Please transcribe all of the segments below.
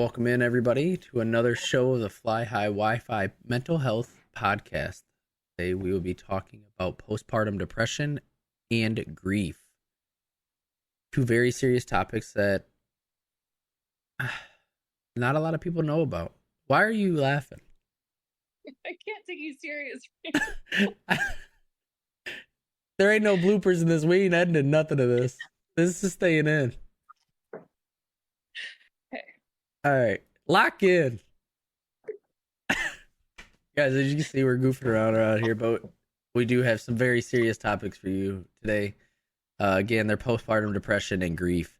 welcome in everybody to another show of the Fly High Wi-Fi Mental Health Podcast. Today we will be talking about postpartum depression and grief. Two very serious topics that not a lot of people know about. Why are you laughing? I can't take you serious. There ain't no bloopers in this. We ain't editing nothing of this. This is staying in. Okay. All right, lock in. Guys, as you can see, we're goofing around here, but we do have some very serious topics for you today. Again, they're postpartum depression and grief.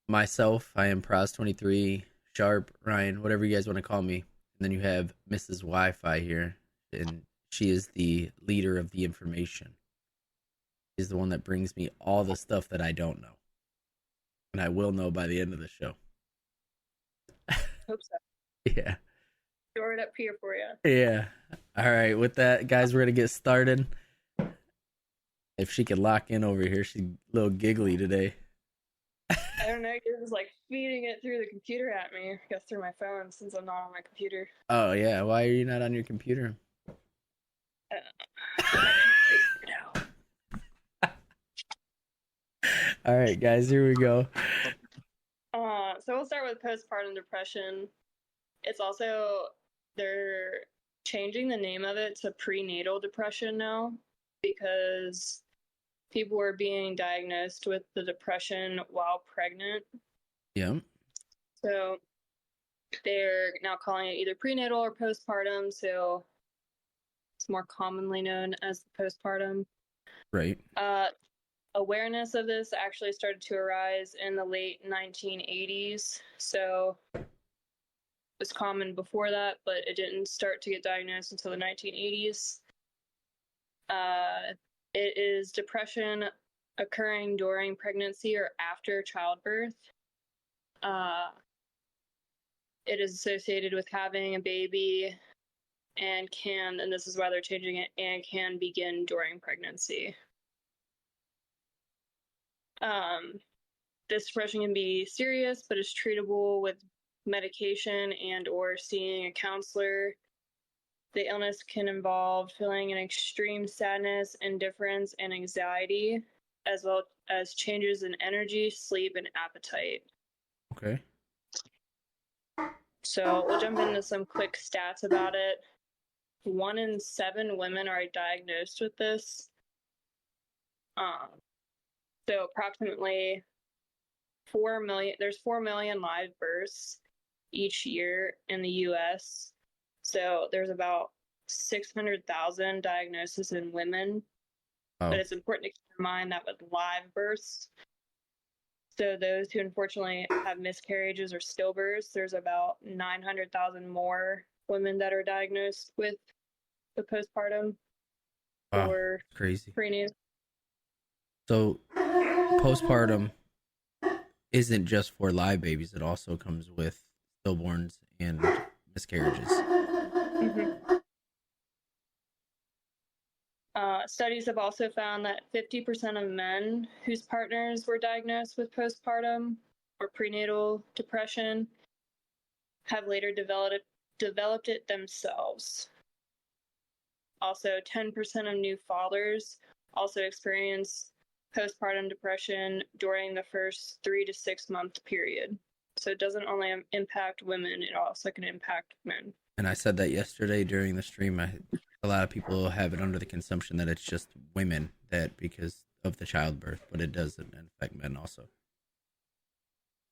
Myself, I am Pros23, Sharp, Ryan, whatever you guys want to call me. And then you have Mrs. Wi-Fi here, and she is the leader of the information. She's the one that brings me all the stuff that I don't know. And I will know by the end of the show. Hope so. Yeah. Store it up here for you. Yeah. All right. With that, guys, we're going to get started. If she could lock in over here, she's a little giggly today. I don't know. You're just like feeding it through the computer at me. I guess through my phone since I'm not on my computer. Oh, yeah. Why are you not on your computer? All right, guys, here we go. So we'll start with postpartum depression. It's also, they're changing the name of it to prenatal depression now because people were being diagnosed with the depression while pregnant. Yeah. So they're now calling it either prenatal or postpartum. So it's more commonly known as the postpartum. Right. Awareness of this actually started to arise in the late 1980s. So it was common before that, but it didn't start to get diagnosed until the 1980s. It is depression occurring during pregnancy or after childbirth. It is associated with having a baby and this is why they're changing it, and can begin during pregnancy. This depression can be serious, but is treatable with medication and or seeing a counselor. The illness can involve feeling an extreme sadness, indifference, and anxiety, as well as changes in energy, sleep, and appetite. Okay. So we'll jump into some quick stats about it. 1 in 7 women are diagnosed with this. So approximately 4 million, there's 4 million live births each year in the US. So there's about 600,000 diagnoses in women. Oh. But it's important to keep in mind that with live births, so those who unfortunately have miscarriages or stillbirths, there's about 900,000 more women that are diagnosed with the postpartum or crazy prenatal. So postpartum isn't just for live babies, it also comes with stillborns and miscarriages. Mm-hmm. Studies have also found that 50% of men whose partners were diagnosed with postpartum or prenatal depression have later developed it themselves. Also, 10% of new fathers also experience postpartum depression during the first 3 to 6 month period. So it doesn't only impact women, it also can impact men. And I said that yesterday during the stream. A lot of people have it under the consumption that it's just women that because of the childbirth, but it doesn't affect men also.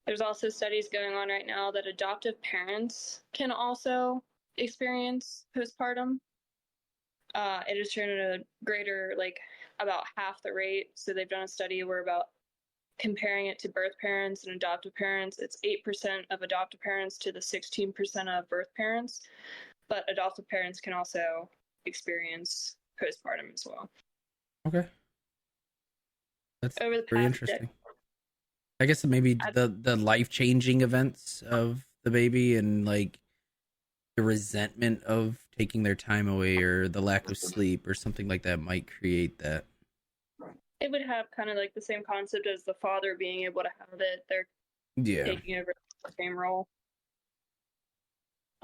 There's also studies going on right now that adoptive parents can also experience postpartum. It is shown at a greater, about half the rate. So they've done a study where about comparing it to birth parents and adoptive parents, it's 8% of adoptive parents to the 16% of birth parents. But adoptive parents can also experience postpartum as well. Okay. That's very interesting. I guess maybe the life-changing events of the baby and like the resentment of taking their time away or the lack of sleep or something like that might create that. It would have kind of like the same concept as the father being able to have it. They're taking over the same role.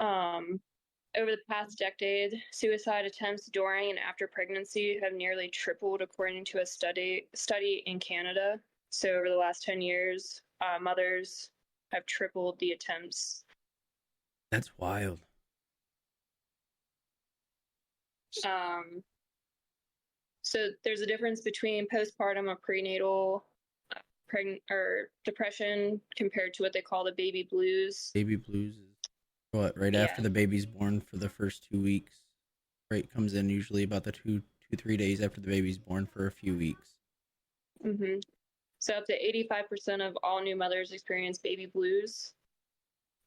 Over the past decade, suicide attempts during and after pregnancy have nearly tripled, according to a study in Canada. So over the last 10 years, mothers have tripled the attempts. That's wild. So there's a difference between postpartum or prenatal depression compared to what they call the baby blues. Baby blues is what, right after the baby's born for the first 2 weeks. Right, comes in usually about the 3 days after the baby's born for a few weeks. Mm-hmm. So up to 85% of all new mothers experience baby blues.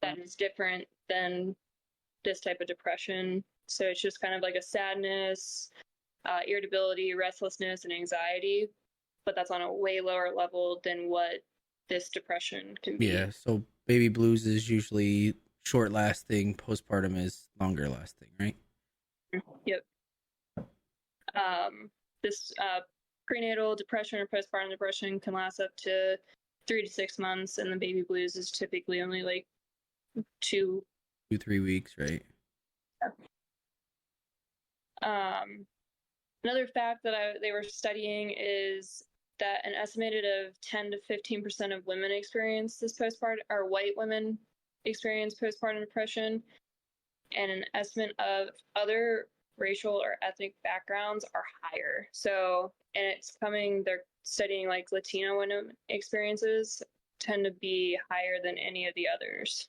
That is different than this type of depression. So it's just kind of like a sadness, irritability, restlessness, and anxiety. But that's on a way lower level than what this depression can be. Yeah, so baby blues is usually short lasting, postpartum is longer lasting, right? Yep. This prenatal depression or postpartum depression can last up to 3 to 6 months, and the baby blues is typically only like 2-3 weeks, right? Another fact that they were studying is that an estimated of 10 to 15% of women experience this postpartum, or white women experience postpartum depression, and an estimate of other racial or ethnic backgrounds are higher. So, and they're studying like Latino women experiences tend to be higher than any of the others.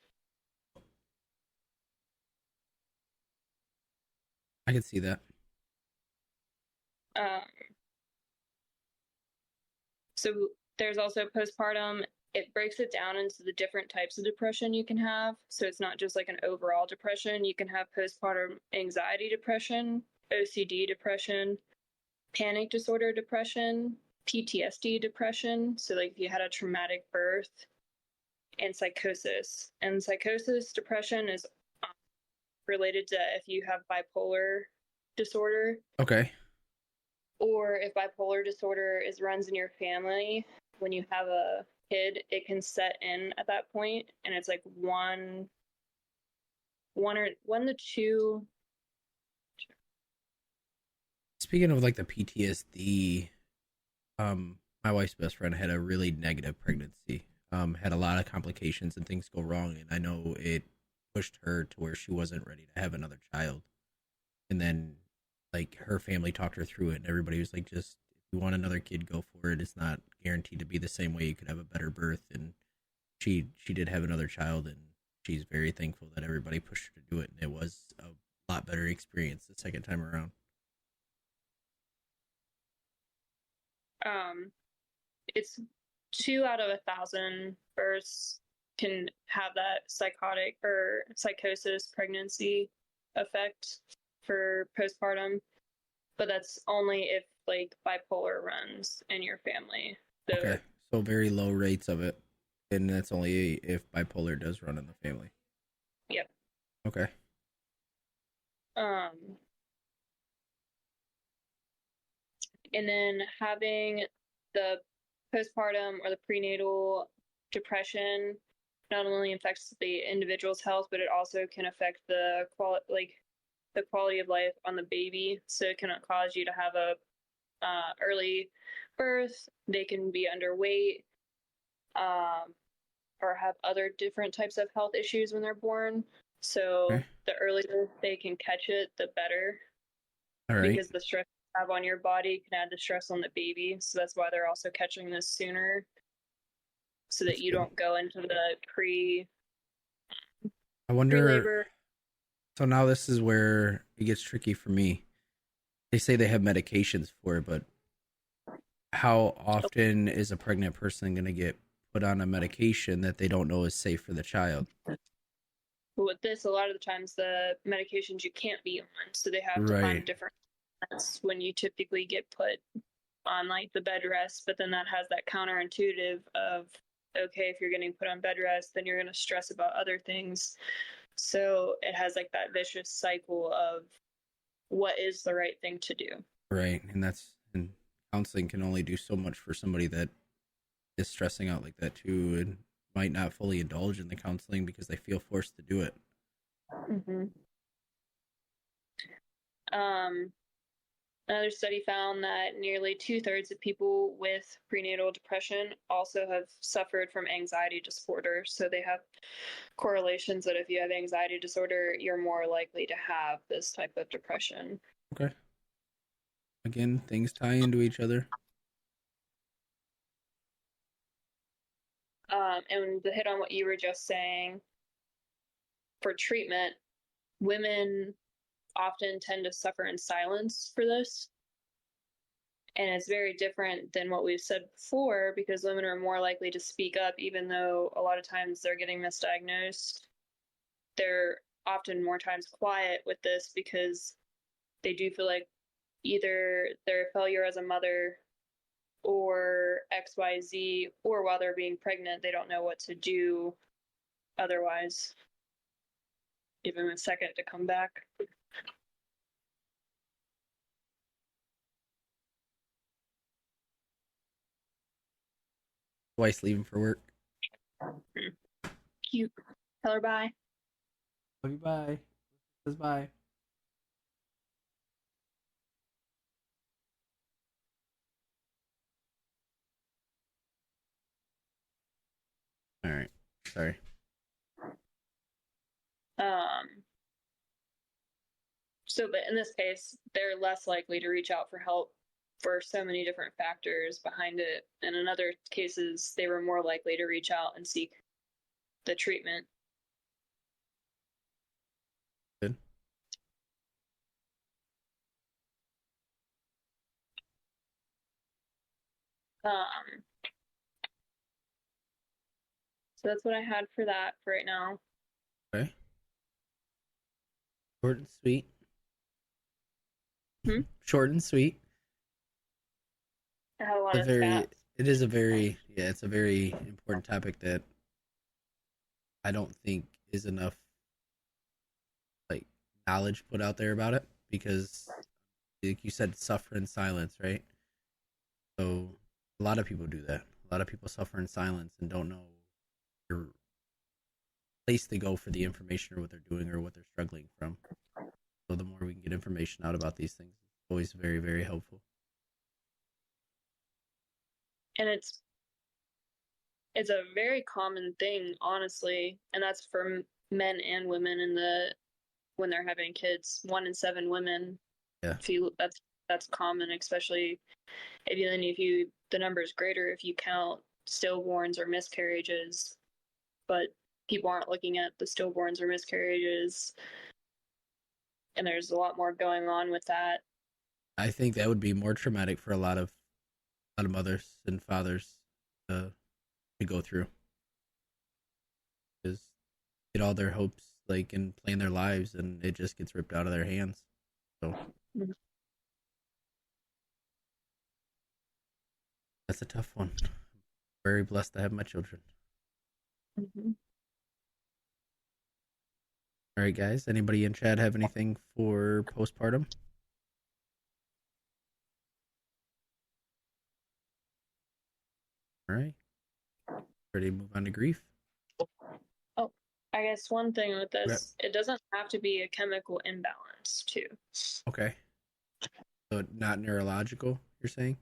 I can see that. So there's also postpartum. It breaks it down into the different types of depression you can have. So it's not just like an overall depression. You can have postpartum anxiety depression, OCD depression, panic disorder depression, PTSD depression. So like if you had a traumatic birth, and psychosis. And psychosis depression is related to if you have bipolar disorder. Okay. Or if bipolar disorder runs in your family, when you have a kid, it can set in at that point, and it's like one to two. Speaking of like the PTSD, my wife's best friend had a really negative pregnancy. Had a lot of complications and things go wrong, and I know it pushed her to where she wasn't ready to have another child. And then like her family talked her through it, and everybody was like, just if you want another kid, go for it. It's not guaranteed to be the same way. You could have a better birth. And she did have another child, and she's very thankful that everybody pushed her to do it, and it was a lot better experience the second time around. It's 2 out of 1,000 births can have that psychotic or psychosis pregnancy effect for postpartum, but that's only if like bipolar runs in your family. Okay, so very low rates of it, and that's only if bipolar does run in the family. Yep. Okay. And then having the postpartum or the prenatal depression not only affects the individual's health, but it also can affect the quality of life on the baby. So it can cause you to have a early birth. They can be underweight, or have other different types of health issues when they're born. So the earlier they can catch it, the better. All right. Because the stress you have on your body can add the stress on the baby. So that's why they're also catching this sooner, so that you don't go into the I wonder. Pre-labor. So now this is where it gets tricky for me. They say they have medications for it, but how often is a pregnant person going to get put on a medication that they don't know is safe for the child? With this, a lot of the times the medications you can't be on, so they have to find different. That's when you typically get put on like the bed rest, but then that has that counterintuitive of, okay, if you're getting put on bed rest, then you're going to stress about other things. So it has like that vicious cycle of what is the right thing to do. Right. And counseling can only do so much for somebody that is stressing out like that too. And might not fully indulge in the counseling because they feel forced to do it. Mm-hmm. Another study found that nearly 2/3 of people with prenatal depression also have suffered from anxiety disorder. So they have correlations that if you have anxiety disorder, you're more likely to have this type of depression. Okay. Again, things tie into each other. And to hit on what you were just saying, for treatment, women often tend to suffer in silence for this. And it's very different than what we've said before because women are more likely to speak up, even though a lot of times they're getting misdiagnosed. They're often more times quiet with this because they do feel like either their failure as a mother or XYZ, or while they're being pregnant, they don't know what to do otherwise. Give them a second to come back. Twice leaving for work. Cute. Tell her bye. Love you. Bye. Says bye. All right. Sorry. But in this case, they're less likely to reach out for help for so many different factors behind it. And in other cases, they were more likely to reach out and seek the treatment. Good. So that's what I had for that for right now. Okay. Short and sweet. Short and sweet. I had a lot of stats. It is a very, yeah, it's a very important topic that I don't think is enough like knowledge put out there about it because, like you said, suffer in silence, right? So a lot of people do that. A lot of people suffer in silence and don't know your place to go for the information or what they're doing or what they're struggling from. So the more we can get information out about these things, it's always very, very helpful. And it's a very common thing, honestly, and that's for men and women when they're having kids. 1 in 7 women. Yeah. That's common, especially if the number is greater if you count stillborns or miscarriages, but people aren't looking at the stillborns or miscarriages, and there's a lot more going on with that. I think that would be more traumatic for a lot of mothers and fathers to go through, because get all their hopes like and plan their lives, and it just gets ripped out of their hands. So that's a tough one. I'm very blessed to have my children. Mm-hmm. All right, guys. Anybody in chat have anything for postpartum? All right. Ready to move on to grief? Oh, I guess one thing with this, it doesn't have to be a chemical imbalance, too. Okay. So not neurological, you're saying?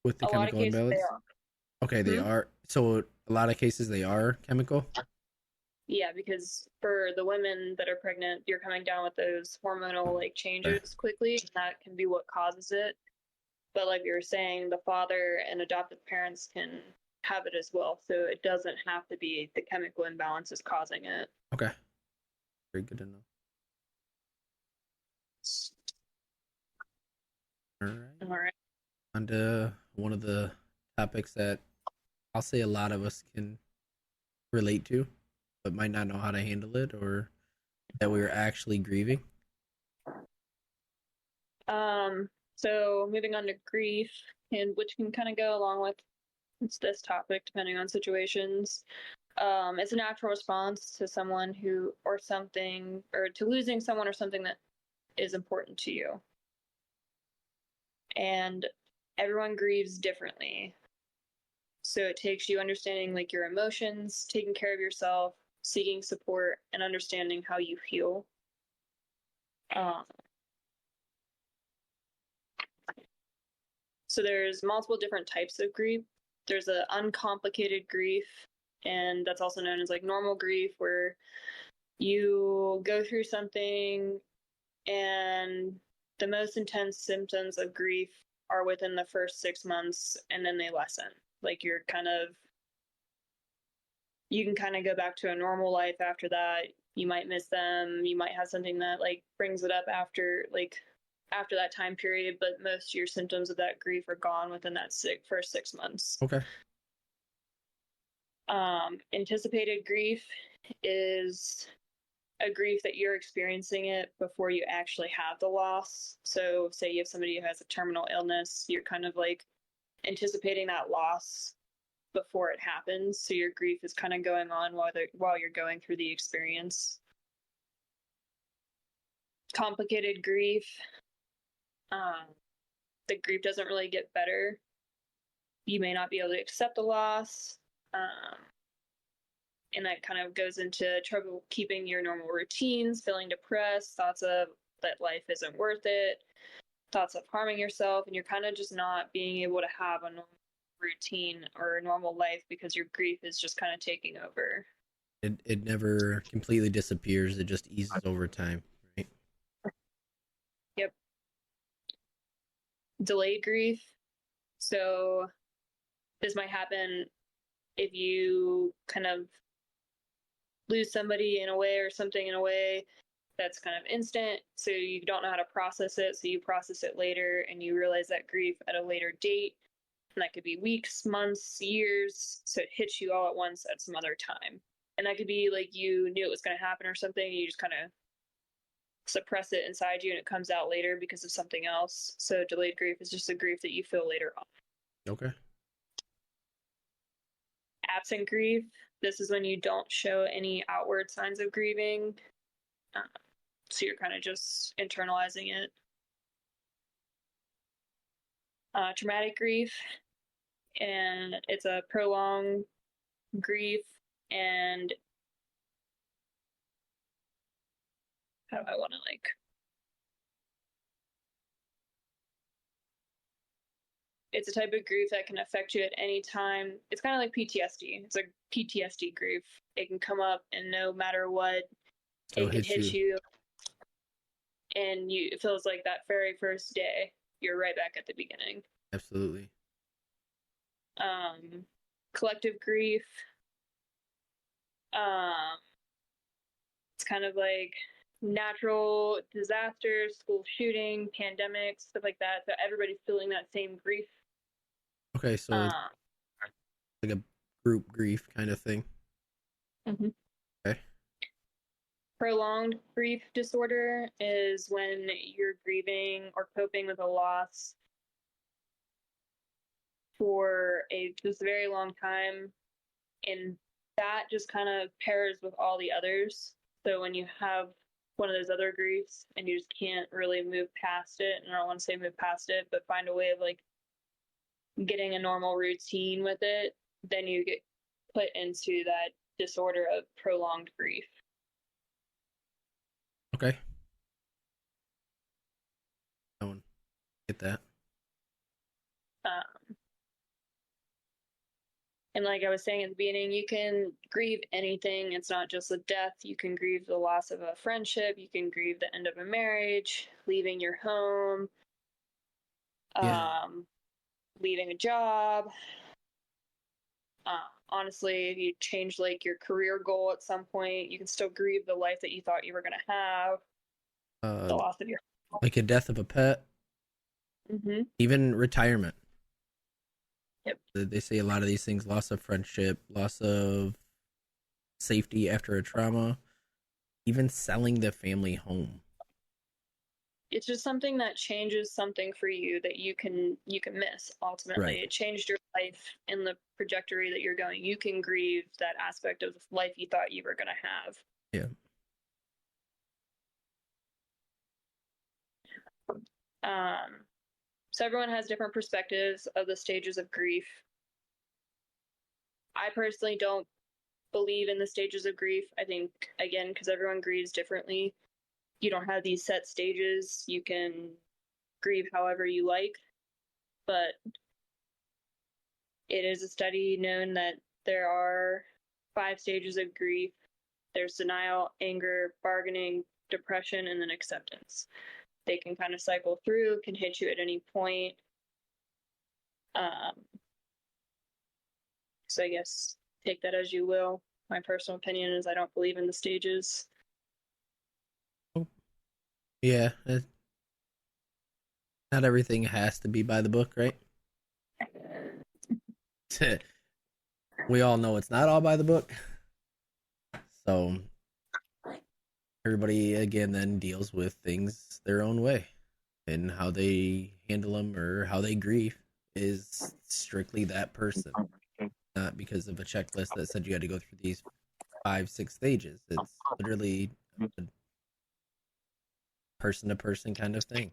With the a chemical lot of imbalance? They are. Okay, they are. So a lot of cases they are chemical? Yeah, because for the women that are pregnant, you're coming down with those hormonal changes quickly, and that can be what causes it. But like you were saying, the father and adoptive parents can have it as well, so it doesn't have to be the chemical imbalance is causing it. Okay. Very good to know. All right. On to one of the topics that I'll say a lot of us can relate to, but might not know how to handle it, or that we are actually grieving. So moving on to grief, and which can kind of go along with this topic depending on situations. It's a natural response to someone or to losing someone or something that is important to you. And everyone grieves differently. So it takes you understanding like your emotions, taking care of yourself, seeking support, and understanding how you heal. So there's multiple different types of grief. There's an uncomplicated grief, and that's also known as like normal grief, where you go through something and the most intense symptoms of grief are within the first 6 months, and then they lessen. Like you can kind of go back to a normal life after that. You might miss them. You might have something that like brings it up after that time period, but most of your symptoms of that grief are gone within that first 6 months. Okay. Anticipated grief is a grief that you're experiencing it before you actually have the loss. So say you have somebody who has a terminal illness, you're kind of like anticipating that loss before it happens. So your grief is kind of going on while you're going through the experience. Complicated grief. The grief doesn't really get better. You may not be able to accept the loss. And that kind of goes into trouble keeping your normal routines, feeling depressed, thoughts of that life isn't worth it, thoughts of harming yourself, and you're kind of just not being able to have a normal routine or a normal life because your grief is just kind of taking over. It never completely disappears. It just eases over time, right? Yep. Delayed grief. So this might happen if you kind of lose somebody in a way or something in a way that's kind of instant, so you don't know how to process it, so you process it later and you realize that grief at a later date, and that could be weeks, months, years, so it hits you all at once at some other time. And that could be like you knew it was going to happen or something, and you just kind of suppress it inside you and it comes out later because of something else. So delayed grief is just a grief that you feel later on. Okay. Absent grief, this is when you don't show any outward signs of grieving. So you're kind of just internalizing it. Traumatic grief, and it's a prolonged grief, and how do I want to like it's a type of grief that can affect you at any time. It's kind of like PTSD. It's a PTSD grief. It can come up and no matter what, Still it can hit you. And it feels like that very first day, you're right back at the beginning. Absolutely. Collective grief. It's kind of like natural disasters, school shooting, pandemics, stuff like that. So everybody's feeling that same grief. Okay, so like a group grief kind of thing. Mm-hmm. Okay. Prolonged grief disorder is when you're grieving or coping with a loss for just a very long time, and that just kind of pairs with all the others. So when you have one of those other griefs and you just can't really move past it, and I don't want to say move past it, but find a way of like getting a normal routine with it, then you get put into that disorder of prolonged grief. Okay. I don't get that. And like I was saying at the beginning, you can grieve anything. It's not just a death. You can grieve the loss of a friendship. You can grieve the end of a marriage, leaving your home, leaving a job. Honestly, if you change like your career goal at some point, you can still grieve the life that you thought you were going to have. The loss of your like a death of a pet. Mm-hmm. Even retirement. Yep. They say a lot of these things: loss of friendship, loss of safety after a trauma, even selling the family home. It's just something that changes something for you that you can miss ultimately. Right. It changed your life in the trajectory that you're going. You can grieve that aspect of life you thought you were going to have. Yeah. So everyone has different perspectives of the stages of grief. I personally don't believe in the stages of grief. I think, again, because everyone grieves differently, you don't have these set stages. You can grieve however you like, but it is a study known that there are 5 stages of grief. There's denial, anger, bargaining, depression, and then acceptance. They can kind of cycle through, can hit you at any point. So I guess take that as you will. My personal opinion is I don't believe in the stages. Yeah. Not everything has to be by the book, right? We all know it's not all by the book. So everybody, again, then deals with things their own way. And how they handle them or how they grieve is strictly that person. Not because of a checklist that said you had to go through these 5-6 stages. It's literally a person to person kind of thing.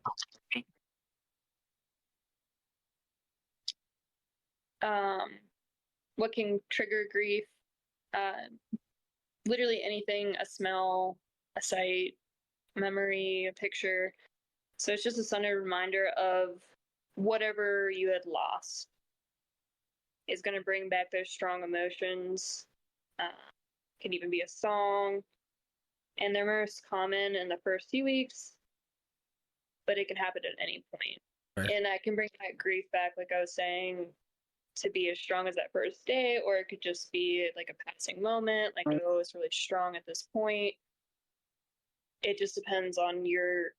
What can trigger grief? Literally anything, a smell, a sight, a memory, a picture. So it's just a sudden reminder of whatever you had lost is going to bring back those strong emotions. Can even be a song. And they're most common in the first few weeks, but it can happen at any point. Right. And that can bring that grief back, like I was saying, to be as strong as that first day, or it could just be like a passing moment, like, oh, it's really strong at this point. It just depends on your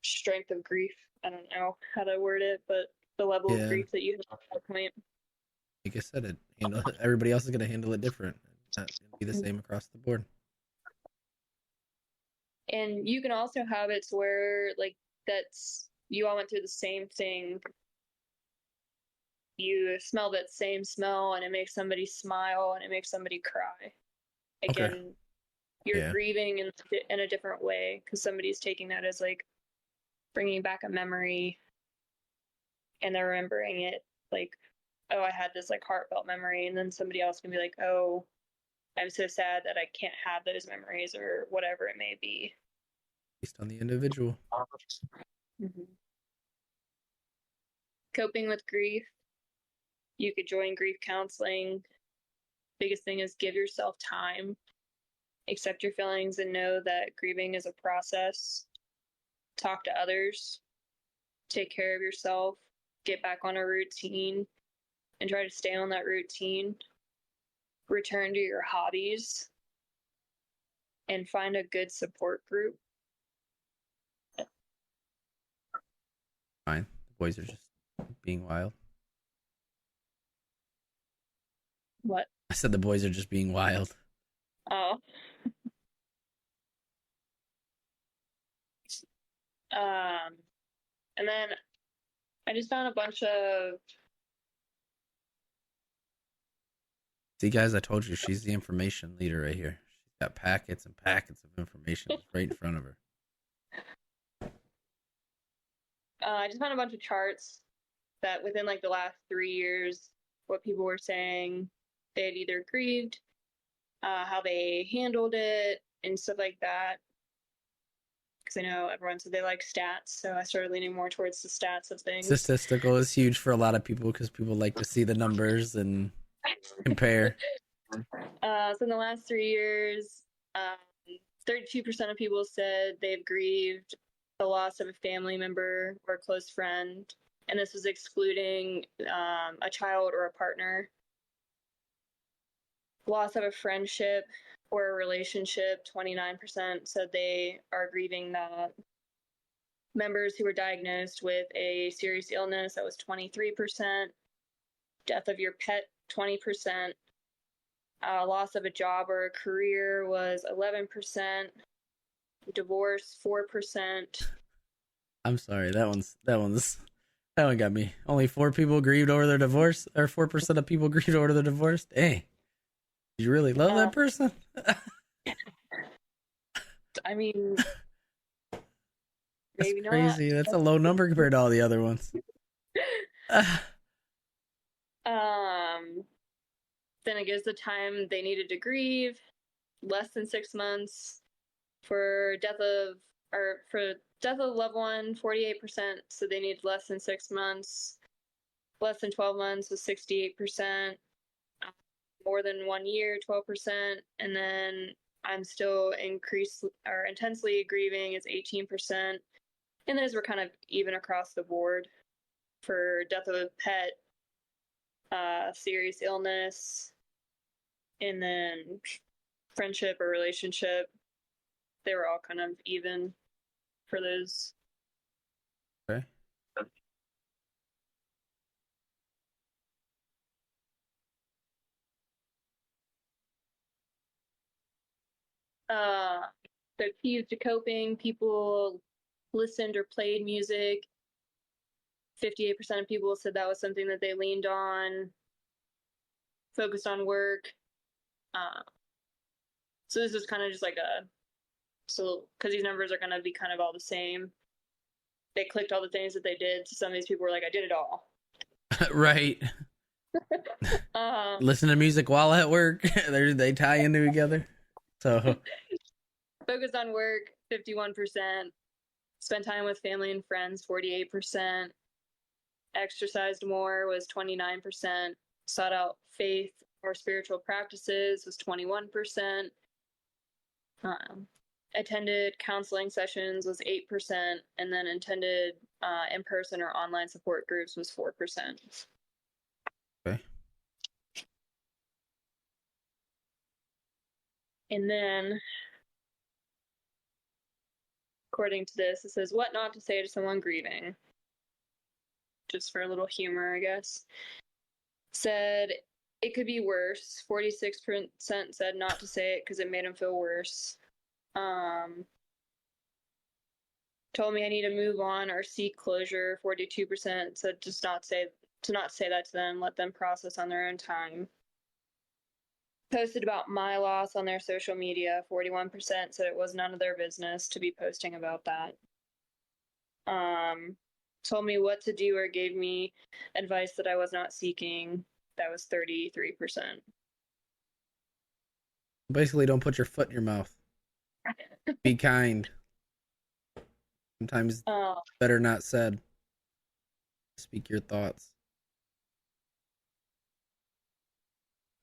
strength of grief. I don't know how to word it, but the level of grief that you have at that point. Like I said, everybody else is going to handle it different. It's not going to be the same across the board. And you can also have it where, like, that's you all went through the same thing. You smell that same smell and it makes somebody smile and it makes somebody cry. Again, you're grieving in a different way because somebody's taking that as like bringing back a memory and they're remembering it like, oh, I had this like heartfelt memory, and then somebody else can be like, oh, I'm so sad that I can't have those memories or whatever it may be. Based on the individual. Mm-hmm. Coping with grief. You could join grief counseling. Biggest thing is give yourself time. Accept your feelings and know that grieving is a process. Talk to others. Take care of yourself. Get back on a routine and try to stay on that routine. Return to your hobbies and find a good support group. Fine. The boys are just being wild. What? I said the boys are just being wild. Oh. And then I just found a bunch of... See, guys, I told you she's the information leader right here. She's got packets and packets of information right in front of her. I just found a bunch of charts that within like the last 3 years, what people were saying they had either grieved, how they handled it, and stuff like that. Because I know everyone said they like stats, so I started leaning more towards the stats of things. Statistical is huge for a lot of people because people like to see the numbers and compare. So in the last 3 years, 32% of people said they've grieved the loss of a family member or a close friend, and this was excluding a child or a partner. Loss of a friendship or a relationship, 29% said they are grieving that. Members who were diagnosed with a serious illness, that was 23%. Death of your pet, 20%. Loss of a job or a career was 11%. Divorce, 4%. I'm sorry, that one got me. Only 4 people grieved over their divorce, or 4% of people grieved over their divorce. Dang, did you really love that person? I mean, that's maybe crazy. not. That's a low number compared to all the other ones. Then it gives the time they needed to grieve, less than 6 months. For death of a loved one, 48%, so they need less than 6 months. Less than 12 months was 68%. More than 1 year, 12%, and then I'm still intensely grieving is 18%. And those were kind of even across the board. For death of a pet, serious illness, and then friendship or relationship, they were all kind of even for those. Okay. The keys to coping: people listened or played music. 58% of people said that was something that they leaned on. Focused on work. So this is kind of just like because these numbers are going to be kind of all the same. They clicked all the things that they did. So some of these people were like, I did it all. Right. Listen to music while at work. They tie into together. So focused on work, 51%. Spent time with family and friends, 48%. Exercised more was 29%. Sought out faith or spiritual practices was 21%. Attended counseling sessions was 8%, and then attended in-person or online support groups was 4%. Okay. And then, according to this, it says what not to say to someone grieving. Just for a little humor, I guess. Said it could be worse. 46% said not to say it because it made them feel worse. Told me I need to move on or seek closure. 42% said just not say that to them. Let them process on their own time. Posted about my loss on their social media. 41% said it was none of their business to be posting about that. Told me what to do or gave me advice that I was not seeking. That was 33%. Basically, don't put your foot in your mouth. Be kind. Sometimes better not said. Speak your thoughts.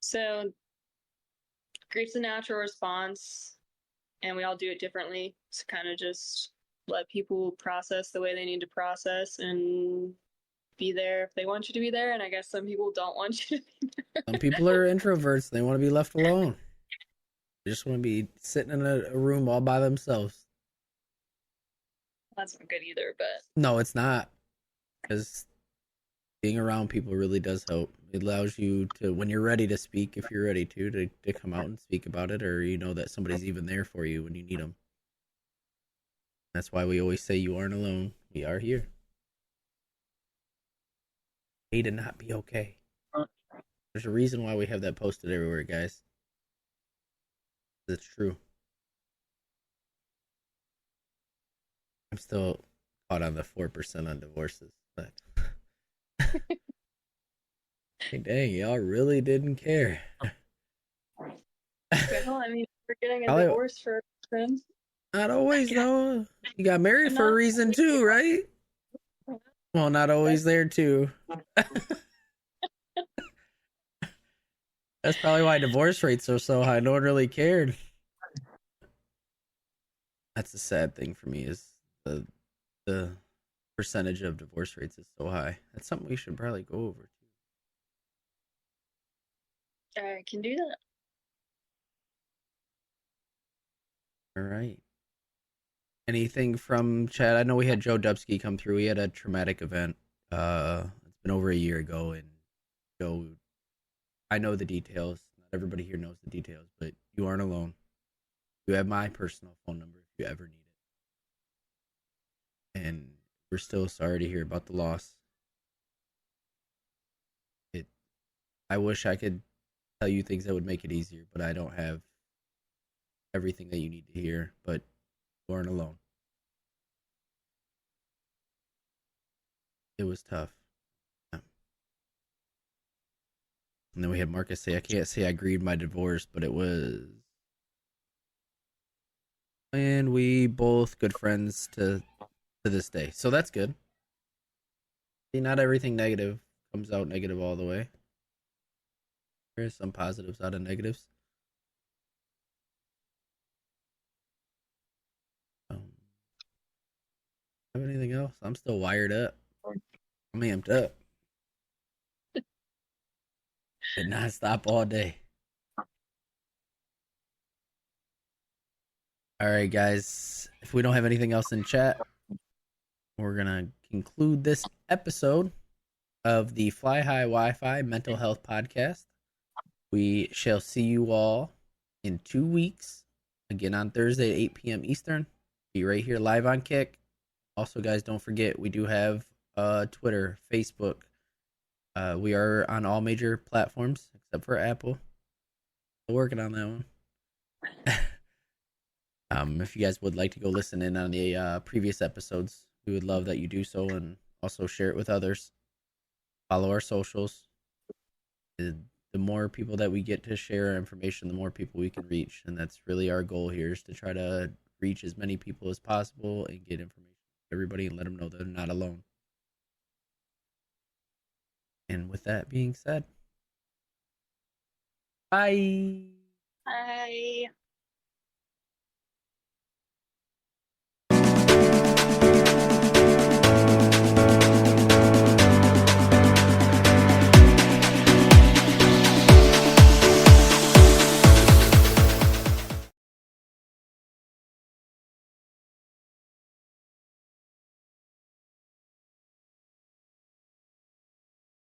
So, grief's a natural response, and we all do it differently. So, kind of just let people process the way they need to process and be there if they want you to be there. And I guess some people don't want you to be there. Some people are introverts. They want to be left alone. They just want to be sitting in a room all by themselves. That's not good either, but... No, it's not. Because being around people really does help. It allows you to, when you're ready to speak, if you're ready to come out and speak about it, or you know that somebody's even there for you when you need them. That's why we always say you aren't alone. We are here. Okay to not be okay. There's a reason why we have that posted everywhere, guys. It's true. I'm still caught on the 4% on divorces, but hey, dang, y'all really didn't care. Well, I mean, we're getting a divorce for friends. Not always, though. You got married for a reason, too, right? Well, not always there, too. That's probably why divorce rates are so high. No one really cared. That's the sad thing for me is the percentage of divorce rates is so high. That's something we should probably go over, too. I can do that. All right. Anything from Chad? I know we had Joe Dubsky come through. He had a traumatic event. It's been over a year ago, and Joe, I know the details. Not everybody here knows the details, but you aren't alone. You have my personal phone number if you ever need it. And we're still sorry to hear about the loss. I wish I could tell you things that would make it easier, but I don't have everything that you need to hear. But you aren't alone. It was tough. And then we had Marcus say, I can't say I grieved my divorce, but it was. And we both good friends to this day. So that's good. See, not everything negative comes out negative all the way. There's some positives out of negatives. Have anything else? I'm still wired up. I'm amped up. Did not stop all day. All right, guys. If we don't have anything else in chat, we're gonna conclude this episode of the Fly High Wi-Fi Mental Health Podcast. We shall see you all in 2 weeks. Again on Thursday at 8 p.m. Eastern. Be right here live on Kick. Also, guys, don't forget we do have Twitter, Facebook. We are on all major platforms except for Apple. Still working on that one. If you guys would like to go listen in on the previous episodes, we would love that you do so and also share it with others. Follow our socials. The more people that we get to share our information, the more people we can reach. And that's really our goal here, is to try to reach as many people as possible and get information to everybody and let them know they're not alone. And with that being said, bye. Bye.